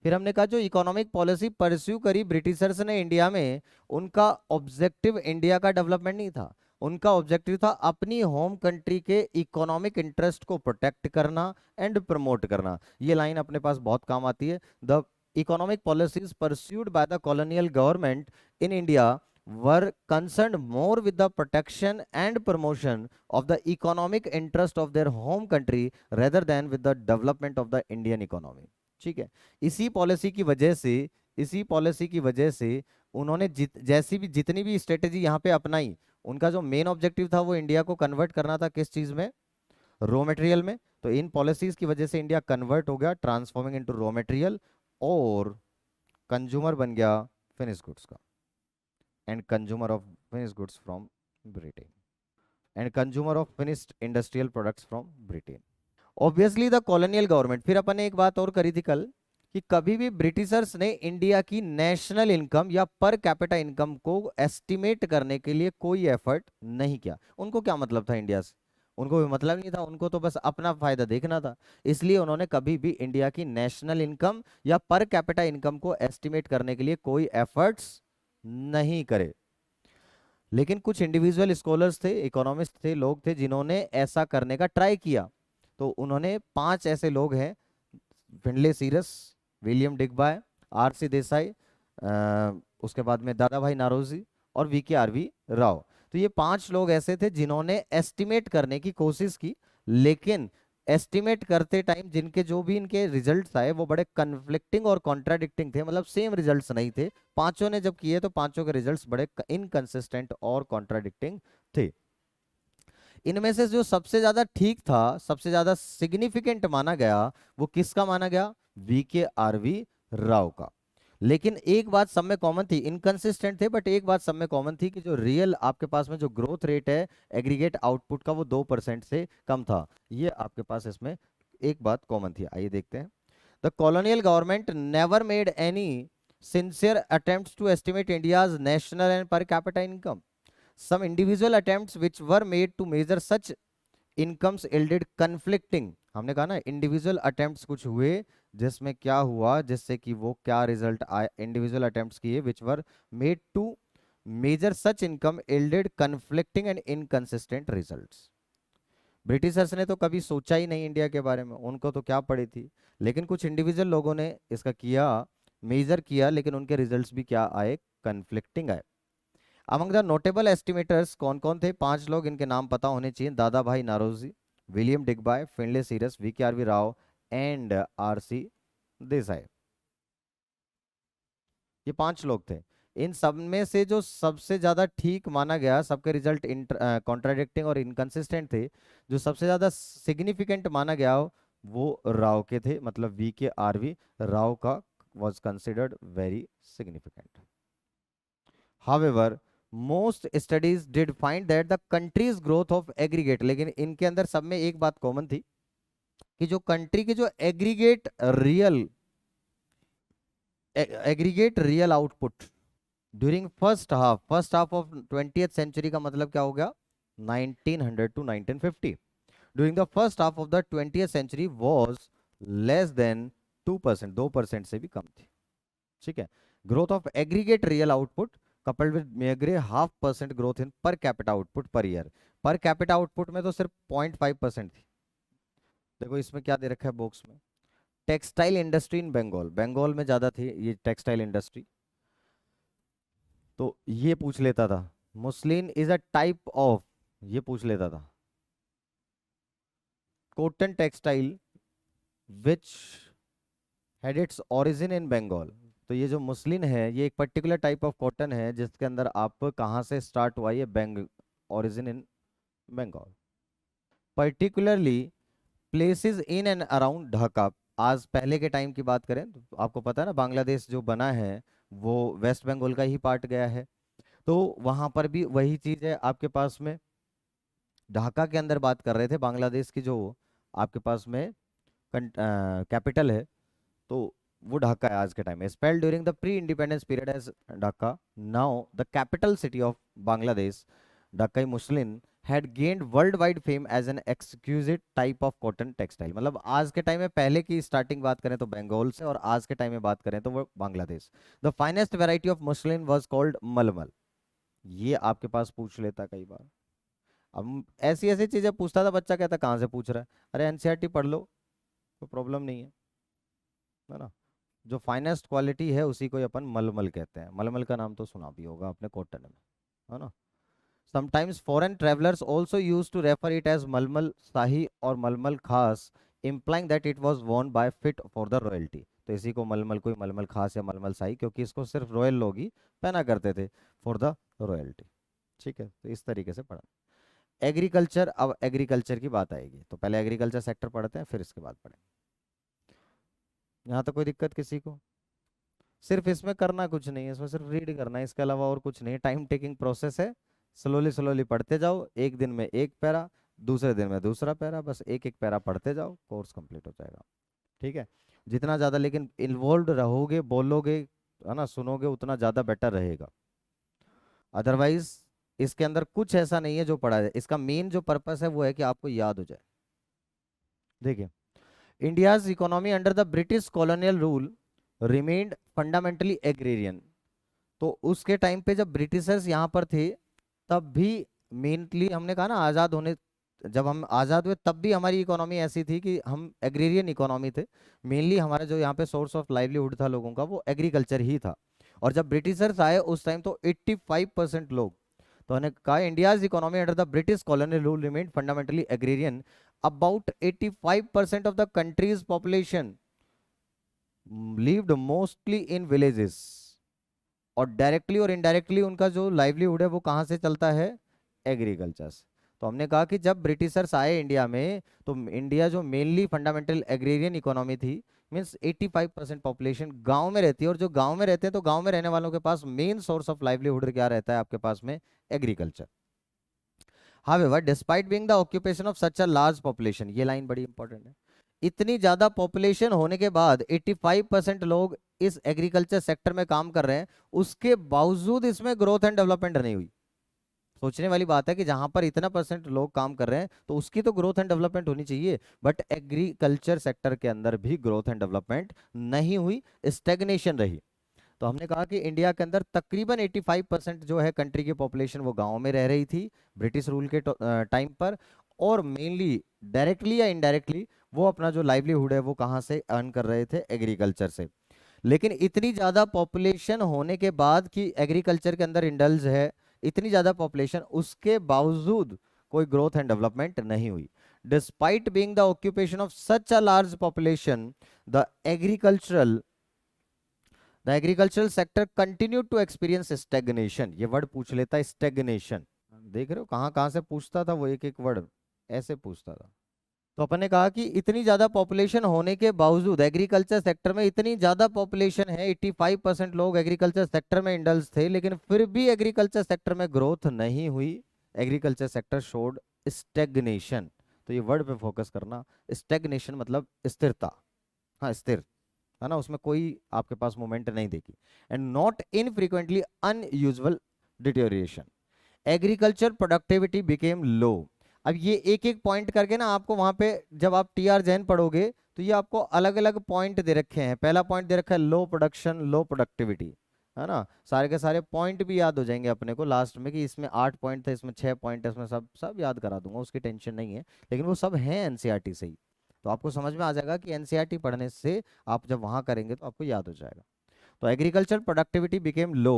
Speaker 1: फिर हमने कहा जो इकोनॉमिक पॉलिसी परस्यू करी ब्रिटिशर्स ने इंडिया में, उनका ऑब्जेक्टिव इंडिया का डेवलपमेंट नहीं था। उनका ऑब्जेक्टिव था अपनी होम कंट्री के इकोनॉमिक इंटरेस्ट को प्रोटेक्ट करना एंड प्रमोट करना। ये लाइन अपने पास बहुत काम आती है। The economic policies pursued by the colonial government in India were concerned more with the protection and promotion of the economic interest of their home country rather than with the development of the Indian economy। ठीक है, इसी policy की वजह से उन्होंने जितनी भी strategy यहाँ पे अपनाई, उनका जो मेन ऑब्जेक्टिव था वो इंडिया को कन्वर्ट करना था किस चीज में? रॉ मटेरियल में। तो इन पॉलिसीज की वजह से इंडिया कन्वर्ट हो गया, ट्रांसफॉर्मिंग इनटू रॉ मटेरियल, और कंज्यूमर बन गया फिनिश गुड्स का, and consumer of finish goods from Britain, and consumer of finished industrial products from Britain. Obviously the colonial government. फिर अपन ने एक बात और करी थी कल कि कभी भी ब्रिटिशर्स ने इंडिया की नेशनल इनकम या पर कैपिटा इनकम को एस्टिमेट करने के लिए कोई एफर्ट नहीं किया। उनको क्या मतलब था इंडिया से? उनको भी मतलब नहीं था, उनको तो बस अपना फायदा देखना था। इसलिए उन्होंने कभी भी इंडिया की नेशनल इनकम या पर कैपिटा इनकम को एस्टिमेट करने के लिए कोई एफर्ट्स नहीं करे। लेकिन कुछ इंडिविजुअल स्कॉलर्स थे, इकोनॉमिस्ट थे, लोग थे जिन्होंने ऐसा करने का ट्राई किया। तो उन्होंने 5 ऐसे लोग हैं, Findlay Shirras, William Digby, R C. Desai, उसके बाद में दादा भाई नारोजी और वी.के.आर.वी. राव। तो ये 5 लोग ऐसे थे जिन्होंने एस्टिमेट करने की कोशिश की, लेकिन एस्टिमेट करते टाइम जिनके जो भी इनके रिजल्ट्स आए वो बड़े कन्फ्लिक्टिंग और कॉन्ट्राडिक्टिंग थे, मतलब सेम रिजल्ट्स नहीं थे। पांचों ने जब किए तो पांचों के रिजल्ट्स बड़े इनकंसिस्टेंट और कॉन्ट्राडिक्टिंग थे। इनमें से जो सबसे ज्यादा ठीक था, सबसे ज्यादा सिग्निफिकेंट माना गया, वो किसका माना गया? वी.के.आर.वी. राव का। लेकिन एक बात सब में कॉमन थी, इनकंसिस्टेंट थे बट एक बात सब में कॉमन थी कि जो रियल आपके पास में जो ग्रोथ रेट है एग्रीगेट आउटपुट का वो 2% से कम था। ये आपके पास इसमें एक बात कॉमन थी। आइए देखते हैं। The colonial government never made any sincere attempts to estimate India's national and per capita income. Some individual attempts which were made to measure such incomes yielded conflicting। हमने कहा ना इंडिविजुअल अटेम्प्ट्स कुछ हुए जिसमें क्या हुआ, जिससे कि वो क्या रिजल्ट आए। इंडिविजुअल अटेम्प्ट्स किए which were made to measure such income yielded conflicting and inconsistent results। Britishers ने तो कभी सोचा ही नहीं इंडिया के बारे में, उनको तो क्या पड़ी थी। लेकिन कुछ इंडिविजुअल लोगों ने इसका किया, मेजर किया, लेकिन उनके रिजल्ट्स भी क्या आए? कन्फ्लिक्टिंग आए। अमंग द नोटेबल एस्टिमेटर्स कौन कौन थे? 5 लोग, इनके नाम पता होने चाहिए। Dadabhai Naoroji, William Digby, Findlay Shirras, V K R V. Rao and R C. Desai. ये 5 लोग थे। इन सब में से जो सबसे ज्यादा ठीक माना गया, सबके रिजल्ट कॉन्ट्राडिक्टिंग और इनकंसिस्टेंट थे, जो सबसे ज्यादा सिग्निफिकेंट माना गया वो राव के थे, मतलब वी.के.आर.वी. राव का was considered very significant. However, most studies did find that the country's growth of aggregate, लेकिन इनके अंदर सब में एक बात कॉमन थी कि जो कंट्री के जो aggregate real output during first half of 20th century का मतलब क्या हो गया 1900 to 1950 during the first half of the 20th century was less than 2%, 2% से भी कम थी। ठीक है, growth of aggregate real output coupled with mere 0.5% growth in per capita output per year। Per capita output में तो सिर्फ 0.5% थी। देखो इसमें क्या दे रखा है बॉक्स में, textile industry in Bengal, Bengal में ज्यादा थी ये टेक्सटाइल इंडस्ट्री। तो ये पूछ लेता था muslin is a type of, ये पूछ लेता था cotton textile which had its origin in Bengal. तो ये जो मुस्लिन है ये एक पर्टिकुलर टाइप ऑफ कॉटन है जिसके अंदर आप कहाँ से स्टार्ट हुआ, ये origin in Bengal, particularly places in and around Dhaka. आज पहले के टाइम की बात करें तो आपको पता है ना बांग्लादेश जो बना है वो वेस्ट बंगाल का ही पार्ट गया है, तो वहां पर भी वही चीज है आपके पास में। ढाका के अंदर बात कर रहे थे, बांग्लादेश की जो आपके पास में कैपिटल है तो वो ढाका है आज के टाइम में। Spelled during the pre independence period as Dhaka, now the capital city of Bangladesh, Dhakai muslin had gained worldwide fame as an exquisite type of cotton textile। मतलब आज के टाइम में, पहले की स्टार्टिंग बात करें तो बंगाल से, और आज के टाइम में बात करें तो वो Bangladesh. The finest variety of muslin was called मलमल। ये आपके पास पूछ लेता कई बार। अब ऐसी ऐसी चीजें पूछता था बच्चा, कहता कहाँ से पूछ रहा है, अरे एनसीईआरटी पढ़ लो कोई प्रॉब्लम नहीं है ना। जो फाइनेस्ट क्वालिटी है उसी को ही अपन मलमल कहते हैं। मलमल का नाम तो सुना भी होगा आपने कॉटन में, है ना। Sometimes foreign travelers also used to refer it as Malmal Shahi or Malmal Khas, implying that it was worn by fit for the royalty। तो इसी को मलमल को मलमल खास या मलमल शाही, क्योंकि इसको सिर्फ रॉयल लोग ही पहना करते थे फॉर द रॉयल्टी। ठीक है, तो इस तरीके से पढ़ा। एग्रीकल्चर, अब एग्रीकल्चर की बात आएगी तो पहले एग्रीकल्चर सेक्टर पढ़ते हैं फिर इसके बाद पढ़ेंगे। यहाँ तो कोई दिक्कत किसी को? सिर्फ इसमें करना कुछ नहीं है, इसमें सिर्फ रीड करना है, इसके अलावा और कुछ नहीं। टाइम टेकिंग प्रोसेस है, स्लोली स्लोली पढ़ते जाओ, एक दिन में एक पैरा, दूसरे दिन में दूसरा पैरा, बस एक एक पैरा पढ़ते जाओ, कोर्स कंप्लीट हो जाएगा। ठीक है, जितना ज़्यादा लेकिन इन्वॉल्व रहोगे, बोलोगे, है ना, सुनोगे, उतना ज़्यादा बेटर रहेगा। अदरवाइज इसके अंदर कुछ ऐसा नहीं है जो पढ़ा जाए, इसका मेन जो पर्पस है वो है कि आपको याद हो जाए। देखिए, India's economy under the British colonial rule remained fundamentally agrarian. तो उसके टाइम पे जब ब्रिटिशर्स यहाँ पर थे तब भी मेनली हमने कहा ना आज़ाद होने, जब हम आज़ाद हुए तब भी हमारी इकोनॉमी ऐसी थी कि हम एग्रेरियन इकोनॉमी थे। मेनली हमारा जो यहाँ पे सोर्स ऑफ लाइवलीहुड था लोगों का वो एग्रीकल्चर ही था। और जब ब्रिटिशर्स आए उस टाइम तो 85% लोग, तो हमने कहा India's economy under the British colonial rule remained fundamentally agrarian. About 85% of the countries population lived mostly in villages, और डायरेक्टली और इनडायरेक्टली उनका जो लाइवलीहुड है वो कहाँ से चलता है, एग्रीकल्चर से। तो हमने कहा कि जब ब्रिटिशर्स आए इंडिया में तो इंडिया जो मेनली फंडामेंटल एग्रेरियन इकोनॉमी थी, मींस 85% पॉपुलेशन गांव में रहती है, और जो गांव में रहते हैं तो गांव में रहने वालों के पास मेन सोर्स ऑफ लाइवलीहुड क्या रहता है आपके पास में, agriculture. However despite being the occupation of such a large population, ये लाइन बड़ी इंपॉर्टेंट है, इतनी ज्यादा पॉपुलेशन होने के बाद 85% लोग इस एग्रीकल्चर सेक्टर में काम कर रहे हैं, उसके बावजूद इसमें ग्रोथ एंड डेवलपमेंट नहीं हुई। सोचने वाली बात है कि जहां पर इतना परसेंट लोग काम कर रहे हैं तो उसकी तो ग्रोथ एंड डेवलपमेंट होनी चाहिए, बट एग्रीकल्चर सेक्टर के अंदर भी ग्रोथ एंड डेवलपमेंट नहीं हुई, स्टेग्नेशन रही। तो हमने कहा कि इंडिया के अंदर तकरीबन 85% जो है कंट्री की पॉपुलेशन वो गांव में रह रही थी ब्रिटिश रूल के टाइम पर, और मेनली डायरेक्टली या इनडायरेक्टली वो अपना जो लाइवलीहुड है वो कहाँ से अर्न कर रहे थे, एग्रीकल्चर से। लेकिन इतनी ज्यादा पॉपुलेशन होने के बाद कि एग्रीकल्चर के अंदर इंडल्ज है, इतनी ज्यादा पॉपुलेशन, उसके बावजूद कोई ग्रोथ एंड डेवलपमेंट नहीं हुई। Despite being the occupation of such a large population the agricultural sector continue to experience stagnation. ये वर्ड पूछ लेता है, स्टेग्नेशन। देख रहे हो कहाँ कहाँ से पूछता था वो, एक एक वर्ड ऐसे पूछता था। तो अपन ने कहा कि इतनी ज्यादा पॉपुलेशन होने के बावजूद एग्रीकल्चर सेक्टर में इतनी ज्यादा पॉपुलेशन है, 85% लोग एग्रीकल्चर सेक्टर में इंडल्ज थे, लेकिन फिर भी एग्रीकल्चर सेक्टर में ग्रोथ नहीं हुई। Agriculture sector showed stagnation. तो ये वर्ड पे फोकस करना, स्टेग्नेशन मतलब स्थिरता, हाँ स्थिर, है ना, उसमें कोई आपके पास मूवमेंट नहीं देखी। And not infrequently unusual deterioration. Agriculture productivity became low. अब ये एक एक पॉइंट करके ना आपको वहां पे जब आप टीआर जैन पढ़ोगे तो ये आपको अलग अलग पॉइंट दे रखे हैं। पहला पॉइंट दे रखा है लो प्रोडक्शन, लो प्रोडक्टिविटी, है ना। सारे के सारे पॉइंट भी याद हो जाएंगे अपने को लास्ट में, कि इसमें 8 पॉइंट थे, इसमें 6 पॉइंट है, इसमें सब सब याद करा दूंगा, उसकी टेंशन नहीं है। लेकिन वो सब हैं एनसीईआरटी से ही, तो आपको समझ में आ जाएगा कि एनसीईआरटी पढ़ने से आप जब वहां करेंगे तो आपको याद हो जाएगा। तो agriculture productivity became low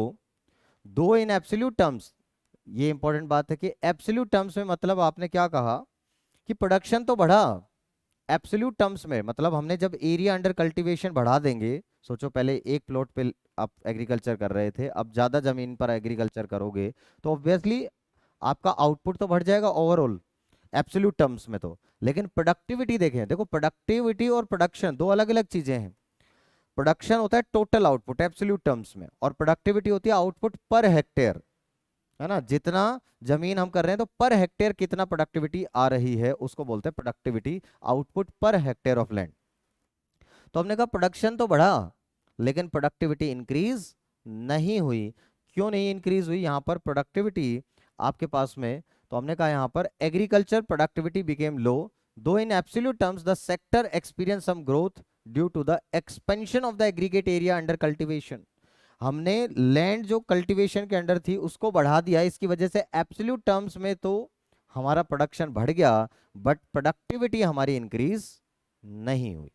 Speaker 1: though in absolute terms. ये इंपॉर्टेंट बात है कि एब्सोल्यूट टर्म्स में मतलब आपने क्या कहा कि प्रोडक्शन तो बढ़ा। एब्सोल्यूट टर्म्स में मतलब हमने जब एरिया अंडर कल्टीवेशन बढ़ा देंगे, सोचो पहले एक प्लॉट पे आप एग्रीकल्चर कर रहे थे, अब ज्यादा जमीन पर एग्रीकल्चर करोगे तो ऑब्वियसली आपका आउटपुट तो बढ़ जाएगा ओवरऑल एब्सोल्यूट टर्म्स में तो। लेकिन प्रोडक्टिविटी देखें, देखो प्रोडक्टिविटी और प्रोडक्शन दो अलग अलग चीजें हैं। प्रोडक्शन होता है टोटल आउटपुट एब्सोल्यूट टर्म्स में, और प्रोडक्टिविटी होती है आउटपुट पर हेक्टेयर, है ना। जितना जमीन हम कर रहे हैं तो पर हेक्टेयर कितना प्रोडक्टिविटी आ रही है उसको बोलते हैं productivity, output per hectare of land. तो हमने कहा प्रोडक्शन तो बढ़ा लेकिन प्रोडक्टिविटी इंक्रीज नहीं हुई। क्यों नहीं इंक्रीज हुई यहाँ पर प्रोडक्टिविटी आपके पास में? तो हमने कहा यहाँ पर agriculture productivity became low though in absolute terms the sector experience some growth due to the expansion of the aggregate area under cultivation. हमने लैंड जो कल्टीवेशन के अंडर थी उसको बढ़ा दिया, इसकी वजह से एब्सोल्यूट टर्म्स में तो हमारा प्रोडक्शन बढ़ गया बट प्रोडक्टिविटी हमारी इंक्रीज नहीं हुई।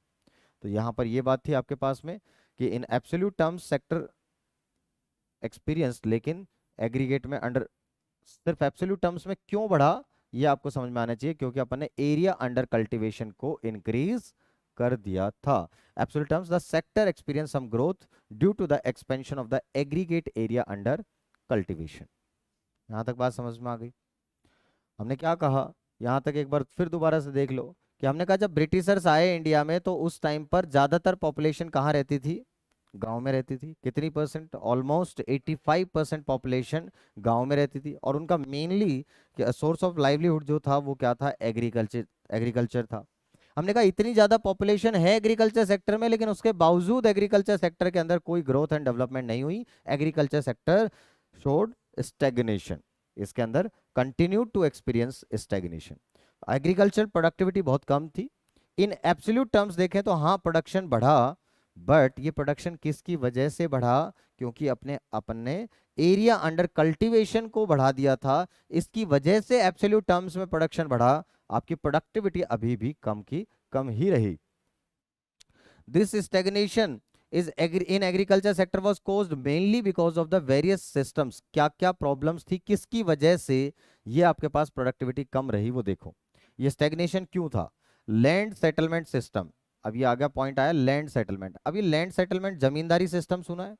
Speaker 1: तो यहां पर ये बात थी आपके पास में कि इन एब्सोल्यूट टर्म्स सेक्टर एक्सपीरियंस, लेकिन एग्रीगेट में अंडर सिर्फ एब्सोल्यूट टर्म्स में क्यों बढ़ा ये आपको समझ में आना चाहिए, क्योंकि अपन ने एरिया अंडर कल्टीवेशन को इंक्रीज कर दिया था। Absolute terms the sector experience some growth due to the expansion of the aggregate area under cultivation. यहां तक बात समझ में आ गई? हमने क्या कहा यहां तक एक बार फिर दोबारा से देख लो कि हमने कहा जब ब्रिटिशर्स आए इंडिया में तो उस टाइम पर ज्यादातर पॉपुलेशन कहाँ रहती थी? गांव में रहती थी। कितनी परसेंट? ऑलमोस्ट 85% पॉपुलेशन गांव में रहती थी, और उनका मेनली सोर्स ऑफ लाइवलीहुड जो था वो क्या था? एग्रीकल्चर, एग्रीकल्चर था। हमने कहा इतनी ज्यादा पॉपुलेशन है एग्रीकल्चर सेक्टर में, लेकिन उसके बावजूद एग्रीकल्चर सेक्टर के अंदर कोई ग्रोथ एंड डेवलपमेंट नहीं हुई। एग्रीकल्चर सेक्टर शोड स्टेग्नेशन, इसके अंदर continue to experience stagnation. Agriculture productivity बहुत कम थी। इन एब्सोल्यूट टर्म्स देखें तो हाँ प्रोडक्शन बढ़ा, बट ये प्रोडक्शन किसकी वजह से बढ़ा? क्योंकि अपन ने एरिया अंडर कल्टीवेशन को बढ़ा दिया था, इसकी वजह से एब्सोल्यूट टर्म्स में प्रोडक्शन बढ़ा। आपकी प्रोडक्टिविटी अभी भी कम की कम ही रही। This stagnation is in agriculture sector was caused mainly because of the various systems. क्या क्या प्रॉब्लम्स थी, किसकी वजह से ये आपके पास प्रोडक्टिविटी कम रही वो देखो। ये स्टेग्नेशन क्यों था? Land settlement system. अब ये आ गया पॉइंट आया लैंड सेटलमेंट। अब ये लैंड सेटलमेंट जमींदारी सिस्टम सुना है,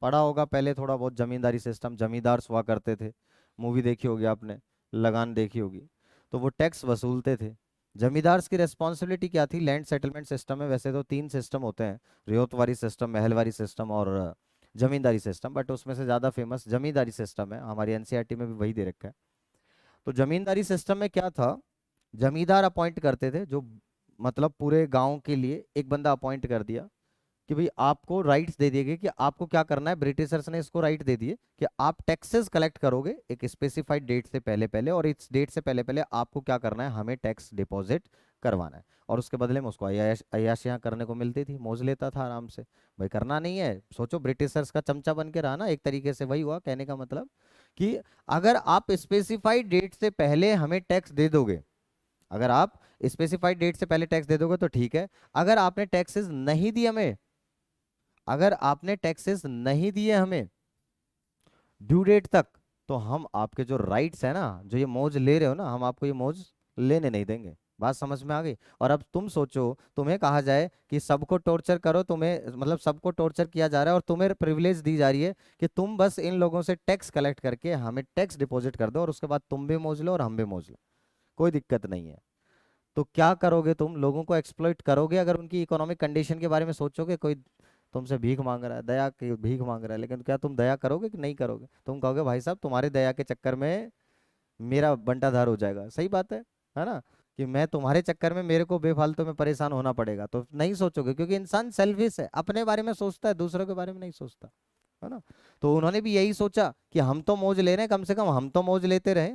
Speaker 1: पढ़ा होगा पहले थोड़ा बहुत। जमींदारी सिस्टम, जमींदार हुआ करते थे, मूवी देखी होगी आपने, लगान देखी होगी। तो वो टैक्स वसूलते थे। जमींदार्स की रेस्पॉन्सिबिलिटी क्या थी लैंड सेटलमेंट सिस्टम में? वैसे तो 3 सिस्टम होते हैं, रियोतवारी सिस्टम, महलवारी सिस्टम और जमींदारी सिस्टम, बट उसमें से ज्यादा फेमस जमींदारी सिस्टम है। हमारी एनसीईआरटी में भी वही दे रखा है। तो जमींदारी सिस्टम में क्या था? जमींदार अपॉइंट करते थे, जो मतलब पूरे गांव के लिए एक बंदा अपॉइंट कर दिया कि भाई आपको राइट्स दे दिए गए कि आपको क्या करना है। ब्रिटिशर्स ने इसको राइट दे दिए कि आप टैक्सेस कलेक्ट करोगे एक स्पेसिफाइड डेट से पहले पहले, और इस डेट से पहले पहले आपको क्या करना है? हमें टैक्स डिपॉजिट करवाना है, और उसके बदले में उसको अयाशियां करने को मिलती थी। मौज लेता था आराम से। भाई करना नहीं है, सोचो ब्रिटिशर्स का चमचा बन के रहा ना, एक तरीके से वही हुआ। कहने का मतलब कि अगर आप स्पेसिफाइड डेट से पहले हमें टैक्स दे दोगे, अगर आप स्पेसिफाइड डेट से पहले टैक्स दे दोगे तो ठीक है। अगर आपने टैक्सेस नहीं दिए हमें, अगर आपने टैक्सेस नहीं दिए हमें ड्यू डेट तक, तो हम आपके जो राइट्स है ना, जो ये मौज ले रहे हो ना, हम आपको ये मौज लेने नहीं देंगे। बात समझ में आ गई? और अब तुम सोचो, तुम्हें कहा जाए कि सबको टॉर्चर करो, तुम्हें मतलब सबको टॉर्चर किया जा रहा है और तुम्हें प्रिविलेज दी जा रही है कि तुम बस इन लोगों से टैक्स कलेक्ट करके हमें टैक्स डिपॉजिट कर दो, और उसके बाद तुम भी मौज लो और हम भी मौज लो, कोई दिक्कत नहीं है। तो क्या करोगे तुम? लोगों को एक्सप्लॉइट करोगे? अगर उनकी इकोनॉमिक कंडीशन के बारे में सोचोगे, कोई तुमसे भीख मांग रहा है, दया की भीख मांग रहा है, लेकिन क्या तुम दया करोगे कि नहीं करोगे? तुम कहोगे भाई साहब तुम्हारे दया के चक्कर में मेरा बंटाधार हो जाएगा। सही बात है ना? कि मैं तुम्हारे चक्कर में मेरे को बेफालतू में परेशान होना पड़ेगा, तो नहीं सोचोगे, क्योंकि इंसान सेल्फिश है, अपने बारे में सोचता है, दूसरों के बारे में नहीं सोचता, है ना? तो उन्होंने भी यही सोचा कि हम तो मौज ले रहे हैं, कम से कम हम तो मौज लेते रहे।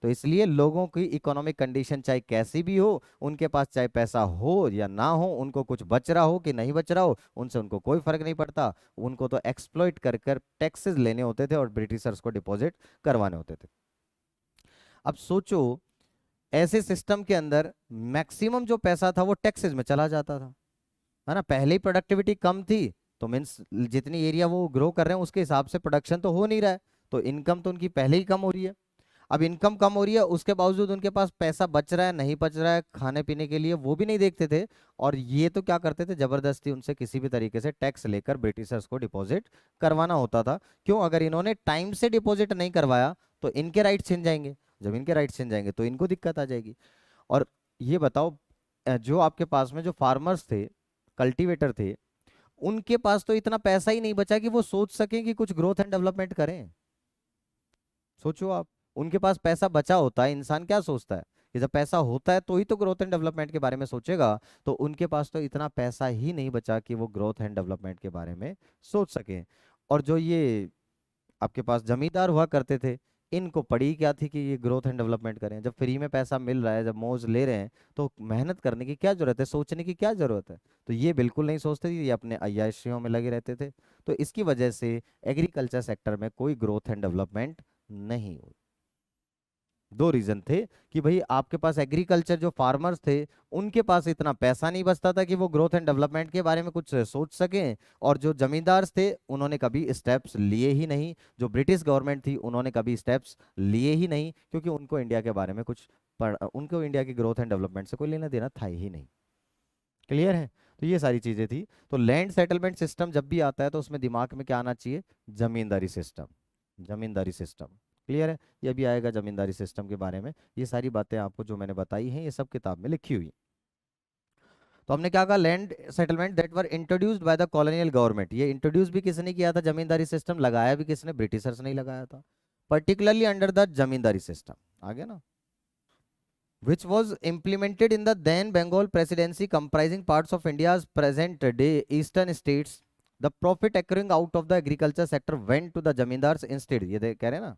Speaker 1: तो इसलिए लोगों की इकोनॉमिक कंडीशन चाहे कैसी भी हो, उनके पास चाहे पैसा हो या ना हो, उनको कुछ बच रहा हो कि नहीं बच रहा हो, उनसे उनको कोई फर्क नहीं पड़ता। उनको तो एक्सप्लॉइट कर कर टैक्सेस लेने होते थे और ब्रिटिशर्स को डिपॉजिट करवाने होते थे। अब सोचो, ऐसे सिस्टम के अंदर मैक्सिमम जो पैसा था वो टैक्सेस में चला जाता था, है ना? पहले ही प्रोडक्टिविटी कम थी, तो मीन्स जितनी एरिया वो ग्रो कर रहे हैं उसके हिसाब से प्रोडक्शन तो हो नहीं रहा है, तो इनकम तो उनकी पहले ही कम हो रही है। अब इनकम कम हो रही है, उसके बावजूद उनके पास पैसा बच रहा है नहीं बच रहा है खाने पीने के लिए, वो भी नहीं देखते थे। और ये तो क्या करते थे, जबरदस्ती उनसे किसी भी तरीके से टैक्स लेकर ब्रिटिशर्स को डिपॉजिट करवाना होता था। क्यों? अगर इन्होंने टाइम से डिपॉजिट नहीं करवाया तो इनके राइट छिन जाएंगे, जब इनके राइट छिन जाएंगे तो इनको दिक्कत आ जाएगी। और ये बताओ, जो आपके पास में जो फार्मर्स थे, कल्टीवेटर थे, उनके पास तो इतना पैसा ही नहीं बचा कि वो सोच सकें कि कुछ ग्रोथ एंड डेवलपमेंट करें। सोचो आप, उनके पास पैसा बचा होता है, इंसान क्या सोचता है कि जब पैसा होता है तो ही तो ग्रोथ एंड डेवलपमेंट के बारे में सोचेगा। तो उनके पास तो इतना पैसा ही नहीं बचा कि वो ग्रोथ एंड डेवलपमेंट के बारे में सोच सके। और जो ये आपके पास जमींदार हुआ करते थे, इनको पड़ी क्या थी कि ये ग्रोथ एंड डेवलपमेंट करें? जब फ्री में पैसा मिल रहा है, जब मौज ले रहे हैं, तो मेहनत करने की क्या जरूरत है, सोचने की क्या जरूरत है? तो ये बिल्कुल नहीं सोचते थे, ये अपने अय्याशियों में लगे रहते थे। तो इसकी वजह से एग्रीकल्चर सेक्टर में कोई ग्रोथ एंड डेवलपमेंट नहीं हुई। दो रीजन थे कि भाई आपके पास एग्रीकल्चर जो फार्मर्स थे, उनके पास इतना पैसा नहीं बचता था कि वो ग्रोथ एंड डेवलपमेंट के बारे में कुछ सोच सकें। और जो जमींदार थे, उन्होंने कभी स्टेप्स लिए ही नहीं। जो ब्रिटिश गवर्नमेंट थी, उन्होंने कभी स्टेप्स लिए ही नहीं, क्योंकि उनको इंडिया के बारे में कुछ उनको इंडिया की ग्रोथ एंड डेवलपमेंट से कोई लेना देना था ही नहीं। क्लियर है? तो ये सारी चीजें थी। तो लैंड सेटलमेंट सिस्टम जब भी आता है तो उसमें दिमाग में क्या आना चाहिए? जमींदारी सिस्टम। जमींदारी सिस्टम। क्लियर है? ये भी आएगा जमींदारी सिस्टम के बारे में। ये सारी बातें आपको जो मैंने बताई हैं, ये सब किताब में लिखी हुई। तो हमने क्या कहा? Land settlement that were introduced by the colonial government. ये इंट्रोड्यूस भी किसने किया था? जमींदारी सिस्टम। लगाया भी किसने? ब्रिटिशर्स ने लगाया था, particularly under the zamindari system. आ गया ना? which was implemented in the then Bengal presidency, comprising parts of India's present-day eastern states. The profit accruing out of the agriculture sector went to the zamindars instead. ये कह रहे हैं ना,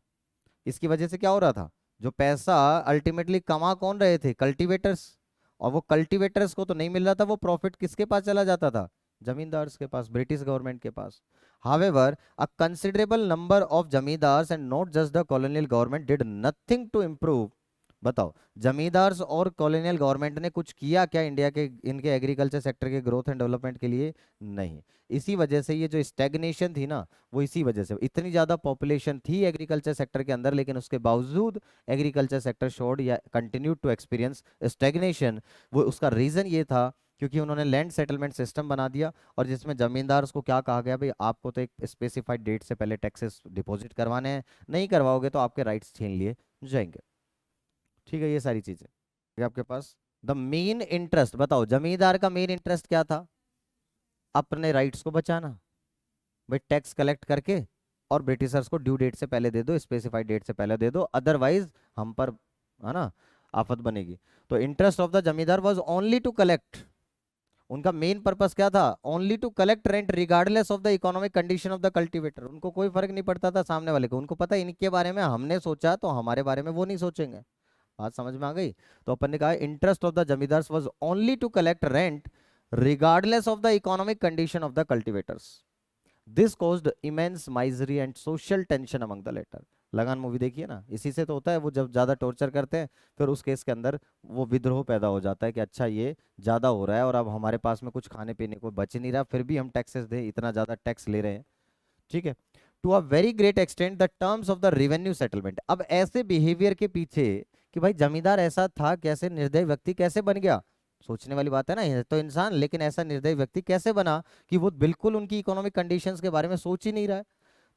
Speaker 1: इसकी वजह से क्या हो रहा था? जो पैसा अल्टीमेटली कमा कौन रहे थे? कल्टीवेटर्स। और वो कल्टीवेटर्स को तो नहीं मिल रहा था, वो प्रॉफिट किसके पास चला जाता था? जमींदार्स के पास, ब्रिटिश गवर्नमेंट के पास। However, a considerable number of zamindars and not just the colonial government did nothing to improve। बताओ, जमींदार्स और कॉलोनियल गवर्नमेंट ने कुछ किया क्या इंडिया के इनके एग्रीकल्चर सेक्टर के ग्रोथ एंड डेवलपमेंट के लिए? नहीं। इसी वजह से ये जो स्टैग्नेशन थी ना, वो इसी वजह से, इतनी ज़्यादा पॉपुलेशन थी एग्रीकल्चर सेक्टर के अंदर, लेकिन उसके बावजूद एग्रीकल्चर सेक्टर शोड या कंटिन्यू टू एक्सपीरियंस स्टैग्नेशन। वो उसका रीज़न ये था क्योंकि उन्होंने लैंड सेटलमेंट सिस्टम बना दिया, और जिसमें जमींदार को क्या कहा गया, भाई आपको तो एक स्पेसिफाइड डेट से पहले टैक्सेस डिपॉजिट करवाने हैं, नहीं करवाओगे तो आपके राइट्स छीन लिए जाएंगे। ठीक है? ये सारी चीजें ये आपके पास। द मेन इंटरेस्ट, बताओ जमींदार का मेन इंटरेस्ट क्या था? अपने राइट्स को बचाना। भाई टैक्स कलेक्ट करके और ब्रिटिशर्स को ड्यू डेट से पहले दे दो, स्पेसिफाइड डेट से पहले दे दो, अदरवाइज हम पर, है ना, आफत बनेगी। तो interest of the zamindar was only to collect. उनका मेन पर्पस क्या था? Only to collect rent regardless of the economic condition of the cultivator. उनको कोई फर्क नहीं पड़ता था सामने वाले को, उनको पता है इनके बारे में हमने सोचा तो हमारे बारे में वो नहीं सोचेंगे। बात समझ में आ गई? तो अपन ने कहा interest of the zamindars was only to collect rent regardless of the economic condition of the cultivators. This caused immense misery and social tension among the latter। लगान मूवी देखिए ना, इसी से तो होता है। वो जब ज्यादा टॉर्चर करते हैं, फिर उस केस के अंदर वो विद्रोह पैदा हो जाता है कि अच्छा ये ज्यादा हो रहा है और अब हमारे पास में कुछ खाने पीने को बच नहीं रहा, फिर भी हम टैक्सेस दे, इतना ज्यादा टैक्स ले रहे हैं। ठीक है? To a very great extent the terms of the revenue settlement. अब ऐसे बिहेवियर के पीछे कि भाई जमींदार ऐसा था, कैसे निर्दयी व्यक्ति कैसे बन गया? सोचने वाली बात है ना, ये तो इंसान, लेकिन ऐसा निर्दयी व्यक्ति कैसे बना कि वो बिल्कुल उनकी इकोनॉमिक कंडीशंस के बारे में सोच ही नहीं रहा है।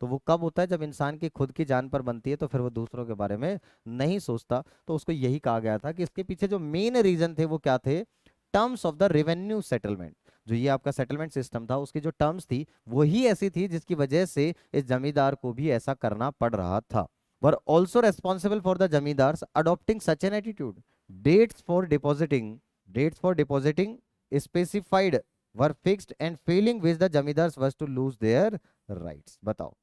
Speaker 1: तो वो कब होता है, जब इंसान की खुद की जान पर बनती है तो फिर वो दूसरों के बारे में नहीं सोचता। तो उसको यही कहा गया था कि इसके पीछे जो मेन रीजन थे वो क्या थे, terms of the revenue settlement. जो ये आपका सेटलमेंट सिस्टम था उसकी जो टर्म्स थी वही ऐसी थी जिसकी वजह से इस जमींदार को भी ऐसा करना पड़ रहा था। Were also responsible for the zamindars adopting such an attitude. Dates for depositing dates for depositing specified were fixed and failing which the zamindars was to lose their rights. बताओ,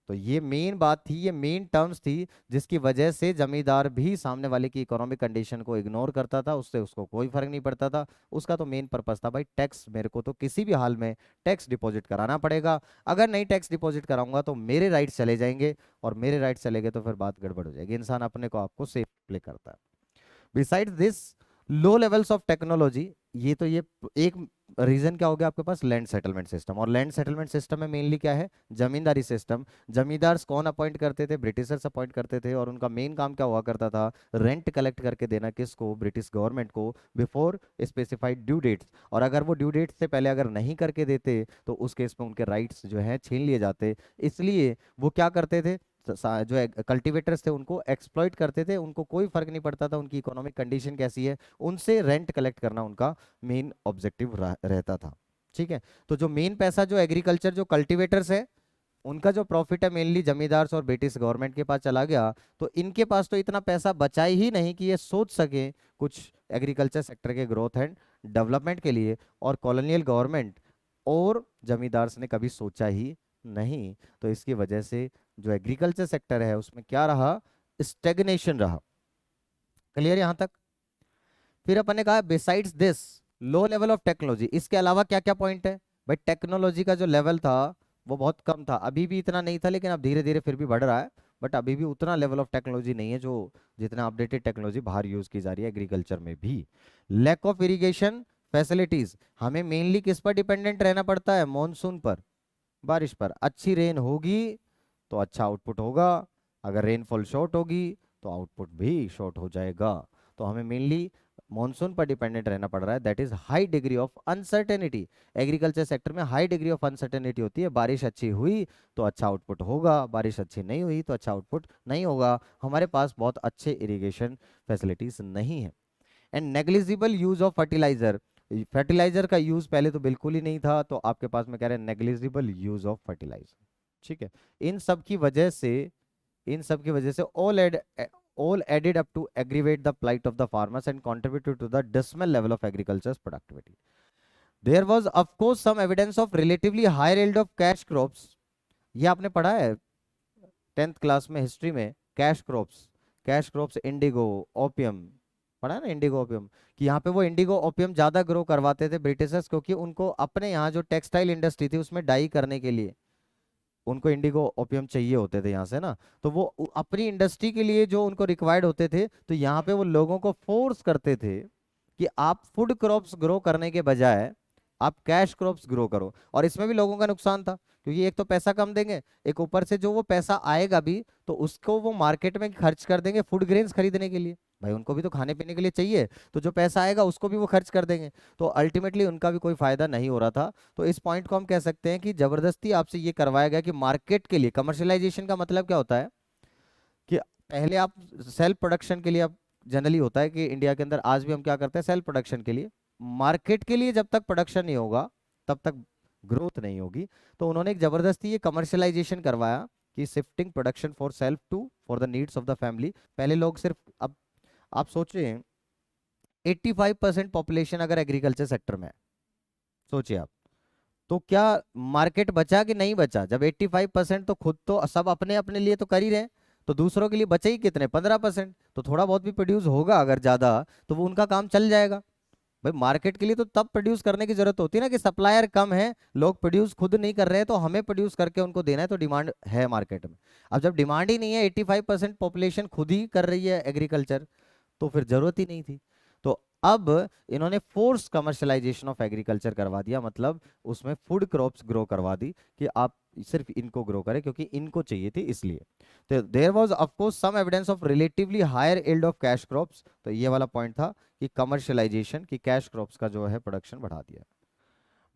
Speaker 1: तो ये मेन बात थी, ये मेन टर्म्स थी जिसकी वजह से जमींदार भी सामने वाले की इकोनॉमिक कंडीशन को इग्नोर करता था, उससे उसको कोई फर्क नहीं पड़ता था। उसका तो मेन पर्पस था भाई टैक्स, मेरे को तो किसी भी हाल में टैक्स डिपॉजिट कराना पड़ेगा, अगर नहीं टैक्स डिपॉजिट कराऊंगा तो मेरे राइट्स चले जाएंगे, और मेरे राइट्स चले गए तो फिर बात गड़बड़ हो जाएगी। इंसान अपने को आपको सेफ प्ले करता है। Beside this low levels of technology, ये तो ये एक रीजन क्या हो गया आपके पास, लैंड सेटलमेंट सिस्टम। और लैंड सेटलमेंट सिस्टम में मेनली क्या है, जमींदारी सिस्टम। जमींदार कौन अपॉइंट करते थे, ब्रिटिशर्स अपॉइंट करते थे, और उनका मेन काम क्या हुआ करता था, रेंट कलेक्ट करके देना किसको, ब्रिटिश गवर्नमेंट को, बिफोर स्पेसिफाइड ड्यू डेट्स। और अगर वो ड्यू डेट से पहले अगर नहीं करके देते तो उस केस में उनके राइट्स जो है छीन लिए जाते। इसलिए वो क्या करते थे, जो कल्टीवेटर्स थे उनको एक्सप्लॉइट करते थे, उनको कोई फर्क नहीं पड़ता था उनकी इकोनॉमिक कंडीशन कैसी है, उनसे रेंट कलेक्ट करना उनका मेन ऑब्जेक्टिव रहता था। ठीक है, तो जो मेन पैसा जो एग्रीकल्चर जो कल्टीवेटर्स है उनका जो प्रॉफिट है मेनली जमींदार और ब्रिटिश गवर्नमेंट के पास चला गया। तो इनके पास तो इतना पैसा बचा ही नहीं कि ये सोच सके कुछ एग्रीकल्चर सेक्टर के ग्रोथ एंड डेवलपमेंट के लिए, और कॉलोनियल गवर्नमेंट और जमींदार ने कभी सोचा ही नहीं। तो इसकी वजह से जो एग्रीकल्चर सेक्टर है उसमें क्या रहा, स्टेग्नेशन रहा। क्लियर यहां तक। फिर अपन ने कहा besides this low level of technology, इसके अलावा क्या क्या पॉइंट है भाई, टेक्नोलॉजी का जो लेवल था वो बहुत कम था, अभी भी इतना नहीं था लेकिन अब धीरे धीरे फिर भी बढ़ रहा है, बट अभी भी उतना लेवल ऑफ टेक्नोलॉजी नहीं है जो जितना अपडेटेड टेक्नोलॉजी बाहर यूज की जा रही है एग्रीकल्चर में भी। लैक ऑफ इरिगेशन फैसिलिटीज, हमें मेनली किस पर डिपेंडेंट रहना पड़ता है, मॉनसून पर, बारिश पर। अच्छी रेन होगी तो अच्छा आउटपुट होगा, अगर रेनफॉल शॉर्ट होगी तो आउटपुट भी शॉर्ट हो जाएगा। तो हमें मेनली मॉनसून पर डिपेंडेंट रहना पड़ रहा है, that is high degree of uncertainty. Agriculture sector में हाई डिग्री ऑफ अनसर्टेनिटी होती है, बारिश अच्छी हुई तो अच्छा आउटपुट होगा, बारिश अच्छी नहीं हुई तो अच्छा आउटपुट नहीं होगा। हमारे पास बहुत अच्छे इरिगेशन फैसिलिटीज नहीं है। And negligible use of fertiliser, fertiliser का यूज पहले तो बिल्कुल ही नहीं था, तो आपके पास में कह रहे हैं नेग्लिजिबल यूज ऑफ फर्टिलाइजर। ठीक है, इन सब की वजह से all added up to aggravate the plight of the farmers and contributed to the dismal level of agriculture's productivity. There was of course some evidence of relatively higher yield of cash crops. ये आपने पढ़ा है 10th class में history में, cash crops Indigo opium, पढ़ा है ना Indigo opium, कि यहाँ पे वो इंडिगो ओपियम ज्यादा ग्रो करवाते थे ब्रिटिशर्स, क्योंकि उनको अपने यहाँ जो टेक्सटाइल इंडस्ट्री थी उसमें डाई करने के लिए उनको इंडिगो ओपियम चाहिए होते थे यहाँ से ना, तो वो अपनी इंडस्ट्री के लिए जो उनको रिक्वायर्ड होते थे, तो यहाँ पे वो लोगों को फोर्स करते थे कि आप फूड क्रॉप्स ग्रो करने के बजाय आप कैश क्रॉप्स ग्रो करो। और इसमें भी लोगों का नुकसान था, क्योंकि एक तो पैसा कम देंगे, एक ऊपर से जो वो पैसा आएगा भी तो उसको वो मार्केट में खर्च कर देंगे फूड ग्रेन्स खरीदने के लिए, भाई उनको भी तो खाने पीने के लिए चाहिए, तो जो पैसा आएगा उसको भी वो खर्च कर देंगे, तो अल्टीमेटली उनका भी कोई फायदा नहीं हो रहा था। तो इस पॉइंट को हम कह सकते हैं कि जबरदस्ती आपसे ये करवाया गया कि मार्केट के लिए, कमर्शियलाइजेशन का मतलब क्या होता है कि पहले आप सेल्फ प्रोडक्शन के लिए, आप जनरली होता है कि इंडिया के अंदर आज भी हम क्या करते हैं सेल्फ प्रोडक्शन के लिए, मार्केट के लिए जब तक प्रोडक्शन नहीं होगा तब तक ग्रोथ नहीं होगी। तो उन्होंने एक जबरदस्ती ये कमर्शियलाइजेशन करवाया कि shifting production for self to for the needs of the family. पहले लोग सिर्फ, अब आप सोचिए 85% पॉपुलेशन अगर एग्रीकल्चर सेक्टर में है, सोचिए आप, तो क्या मार्केट बचा कि नहीं बचा, जब 85% तो खुद तो सब अपने अपने लिए तो कर ही रहे हैं, तो दूसरों के लिए बचे ही कितने 15%, तो थोड़ा बहुत भी प्रोड्यूस होगा अगर ज्यादा तो वो उनका काम चल जाएगा। भाई मार्केट के लिए तो तब प्रोड्यूस करने की जरूरत होती है ना कि सप्लायर कम है, लोग प्रोड्यूस खुद नहीं कर रहे हैं, तो हमें प्रोड्यूस करके उनको देना है, तो डिमांड है मार्केट में। अब जब डिमांड ही नहीं है, 85% पॉपुलेशन खुद ही कर रही है एग्रीकल्चर, तो फिर जरूरत ही नहीं थी। तो अब इन्होंने फोर्स कमर्शलाइजेशन ऑफ एग्रीकल्चर करवा दिया, मतलब उसमें फूड क्रॉप्स ग्रो करवा दी कि आप सिर्फ इनको ग्रो करें क्योंकि इनको चाहिए थी इसलिए। तो there was of course some evidence of relatively higher yield of cash crops, तो ये वाला पॉइंट था कि कमर्शियलाइजेशन की कैश क्रॉप्स का जो है प्रोडक्शन बढ़ा दिया,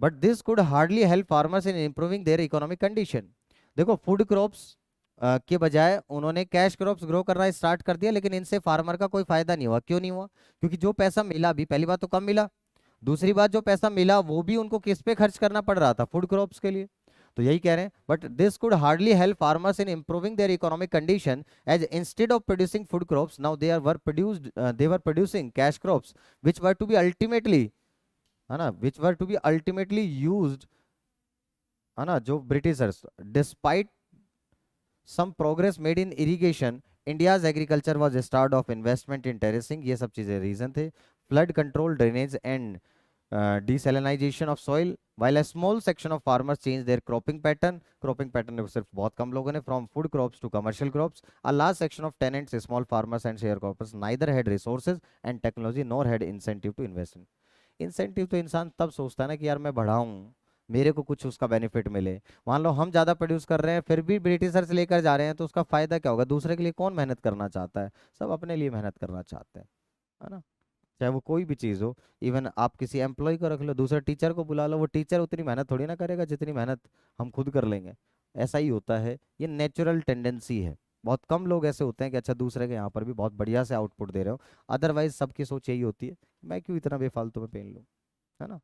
Speaker 1: but this could hardly help farmers in improving their economic condition. देखो फूड क्रॉप्स के बजाय उन्होंने कैश क्रॉप्स ग्रो करना स्टार्ट कर दिया, लेकिन इनसे फार्मर का कोई फायदा नहीं हुआ। क्यों नहीं हुआ? क्योंकि जो पैसा मिला भी, पहली बात तो कम मिला, दूसरी बात जो पैसा मिला वो भी उनको किस पे खर्च करना पड़ रहा था? फूड क्रॉप्स के लिए। तो यही कह रहे हैं, but this could hardly help farmers in improving their economic condition, as instead of producing food crops now they were producing cash crops which were to be ultimately, है ना, which were to be ultimately used, है ना, जो Britishers, despite some progress made in irrigation, India's agriculture was starved of investment in terracing। ये सब चीजें reason थे। Flood control, drainage and desalinization of soil, while a small section of farmers changed their cropping pattern सिर्फ बहुत कम लोगों ने, from food crops to commercial crops, a large section of tenants, small farmers and sharecroppers neither had resources and technology nor had incentive to invest in। Incentive तो इंसान तब सोचता है ना कि यार मैं बढ़ाऊं, मेरे को कुछ उसका बेनिफिट मिले। मान लो हम ज्यादा प्रोड्यूस कर रहे हैं फिर भी ब्रिटिशर से लेकर जा रहे हैं, तो उसका फायदा क्या होगा? दूसरे के लिए कौन मेहनत करना चाहता है? सब अपने लिए मेहनत करना चाहते हैं, है ना, चाहे वो कोई भी चीज़ हो। इवन आप किसी एम्प्लॉय को रख लो, दूसरे टीचर को बुला लो, वो टीचर उतनी मेहनत थोड़ी ना करेगा जितनी मेहनत हम खुद कर लेंगे। ऐसा ही होता है, ये नेचुरल टेंडेंसी है। बहुत कम लोग ऐसे होते हैं कि अच्छा दूसरे के यहाँ पर भी बहुत बढ़िया से आउटपुट दे रहे हो, अदरवाइज सबकी सोच यही होती है मैं क्यों इतना बेफालतू में पेन लूँ, है ना।